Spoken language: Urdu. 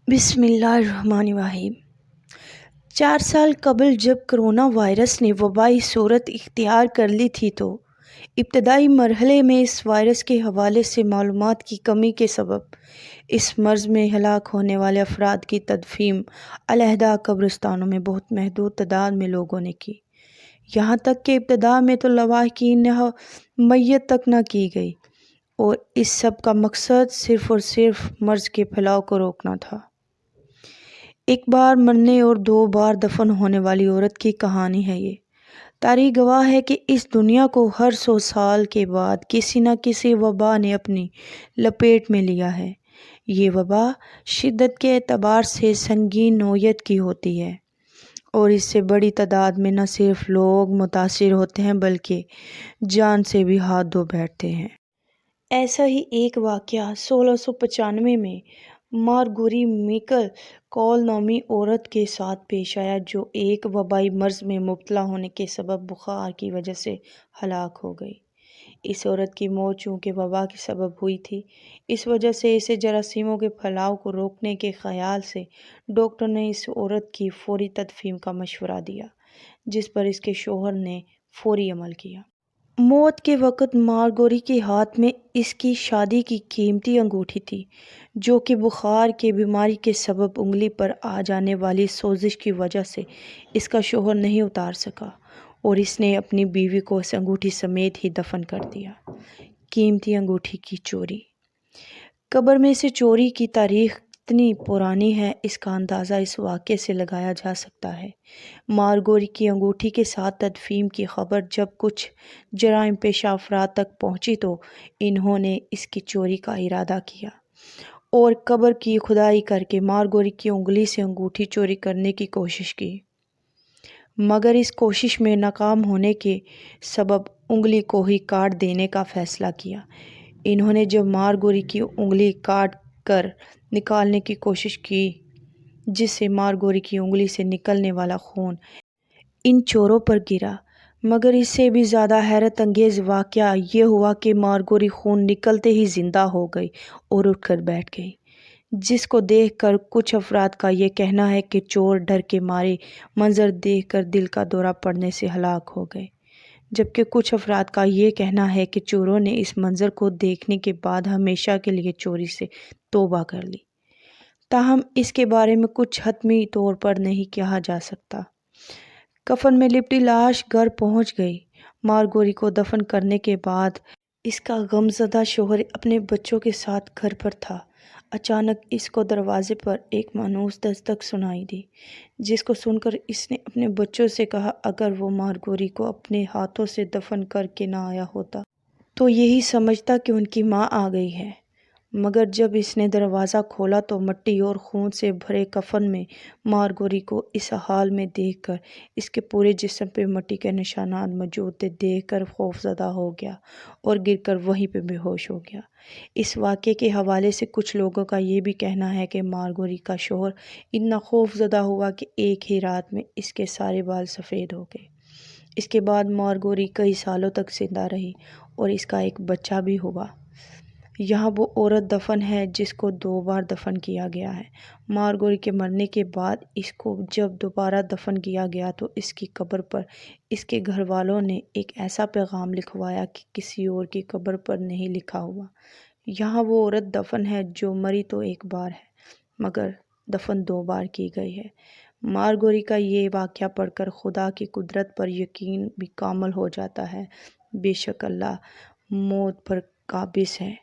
بسم اللہ الرحمن الرحیم۔ 4 سال قبل جب کرونا وائرس نے وبائی صورت اختیار کر لی تھی تو ابتدائی مرحلے میں اس وائرس کے حوالے سے معلومات کی کمی کے سبب اس مرض میں ہلاک ہونے والے افراد کی تدفین علیحدہ قبرستانوں میں بہت محدود تعداد میں لوگوں نے کی۔ یہاں تک کہ ابتدا میں تو لواحقین نے میت تک نہ کی گئی، اور اس سب کا مقصد صرف اور صرف مرض کے پھیلاؤ کو روکنا تھا۔ ایک بار مرنے اور 2 بار دفن ہونے والی عورت کی کہانی ہے یہ۔ تاریخ گواہ ہے کہ اس دنیا کو ہر 100 سال کے بعد کسی نہ کسی وبا نے اپنی لپیٹ میں لیا ہے۔ یہ وبا شدت کے اعتبار سے سنگین نوعیت کی ہوتی ہے، اور اس سے بڑی تعداد میں نہ صرف لوگ متاثر ہوتے ہیں بلکہ جان سے بھی ہاتھ دھو بیٹھتے ہیں۔ ایسا ہی ایک واقعہ 1695 میں مارگوری میکل کول نامی عورت کے ساتھ پیش آیا، جو ایک وبائی مرض میں مبتلا ہونے کے سبب بخار کی وجہ سے ہلاک ہو گئی۔ اس عورت کی موت چونکہ وبا کے سبب ہوئی تھی، اس وجہ سے اسے جراثیموں کے پھیلاؤ کو روکنے کے خیال سے ڈاکٹر نے اس عورت کی فوری تدفین کا مشورہ دیا، جس پر اس کے شوہر نے فوری عمل کیا۔ موت کے وقت مارگوری کے ہاتھ میں اس کی شادی کی قیمتی انگوٹھی تھی، جو کہ بخار کی بیماری کے سبب انگلی پر آ جانے والی سوزش کی وجہ سے اس کا شوہر نہیں اتار سکا، اور اس نے اپنی بیوی کو اس انگوٹھی سمیت ہی دفن کر دیا۔ قیمتی انگوٹھی کی چوری۔ قبر میں سے چوری کی تاریخ کتنی پرانی ہے، اس کا اندازہ اس واقعے سے لگایا جا سکتا ہے۔ مارگوری کی انگوٹھی کے ساتھ تدفین کی خبر جب کچھ جرائم پیشہ افراد تک پہنچی تو انہوں نے اس کی چوری کا ارادہ کیا اور قبر کی کھدائی کر کے مارگوری کی انگلی سے انگوٹھی چوری کرنے کی کوشش کی، مگر اس کوشش میں ناکام ہونے کے سبب انگلی کو ہی کاٹ دینے کا فیصلہ کیا۔ انہوں نے جب مارگوری کی انگلی کاٹ کر نکالنے کی کوشش کی، جس سے مارگوری کی انگلی سے نکلنے والا خون ان چوروں پر گرا، مگر اس سے بھی زیادہ حیرت انگیز واقعہ یہ ہوا کہ مارگوری خون نکلتے ہی زندہ ہو گئی اور اٹھ کر بیٹھ گئی، جس کو دیکھ کر کچھ افراد کا یہ کہنا ہے کہ چور ڈر کے مارے منظر دیکھ کر دل کا دورہ پڑنے سے ہلاک ہو گئے، جبکہ کچھ افراد کا یہ کہنا ہے کہ چوروں نے اس منظر کو دیکھنے کے بعد ہمیشہ کے لیے چوری سے توبہ کر لی۔ تاہم اس کے بارے میں کچھ حتمی طور پر نہیں کہا جا سکتا۔ کفن میں لپٹی لاش گھر پہنچ گئی۔ مارگوری کو دفن کرنے کے بعد اس کا غمزدہ شوہر اپنے بچوں کے ساتھ گھر پر تھا۔ اچانک اس کو دروازے پر ایک مانوس دستک سنائی دی، جس کو سن کر اس نے اپنے بچوں سے کہا اگر وہ مارگوری کو اپنے ہاتھوں سے دفن کر کے نہ آیا ہوتا تو یہی سمجھتا کہ ان کی ماں آ گئی ہے، مگر جب اس نے دروازہ کھولا تو مٹی اور خون سے بھرے کفن میں مارگوری کو اس حال میں دیکھ کر اس کے پورے جسم پہ مٹی کے نشانات موجود دیکھ کر خوفزدہ ہو گیا اور گر کر وہیں پہ بے ہوش ہو گیا۔ اس واقعے کے حوالے سے کچھ لوگوں کا یہ بھی کہنا ہے کہ مارگوری کا شوہر اتنا خوفزدہ ہوا کہ ایک ہی رات میں اس کے سارے بال سفید ہو گئے۔ اس کے بعد مارگوری کئی سالوں تک زندہ رہی اور اس کا ایک بچہ بھی ہوا۔ یہاں وہ عورت دفن ہے جس کو 2 بار دفن کیا گیا ہے۔ مارگوری کے مرنے کے بعد اس کو جب دوبارہ دفن کیا گیا تو اس کی قبر پر اس کے گھر والوں نے ایک ایسا پیغام لکھوایا کہ کسی اور کی قبر پر نہیں لکھا ہوا۔ یہاں وہ عورت دفن ہے جو مری تو ایک بار ہے، مگر دفن 2 بار کی گئی ہے۔ مارگوری کا یہ واقعہ پڑھ کر خدا کی قدرت پر یقین بھی کامل ہو جاتا ہے۔ بے شک اللہ موت پر قابض ہے۔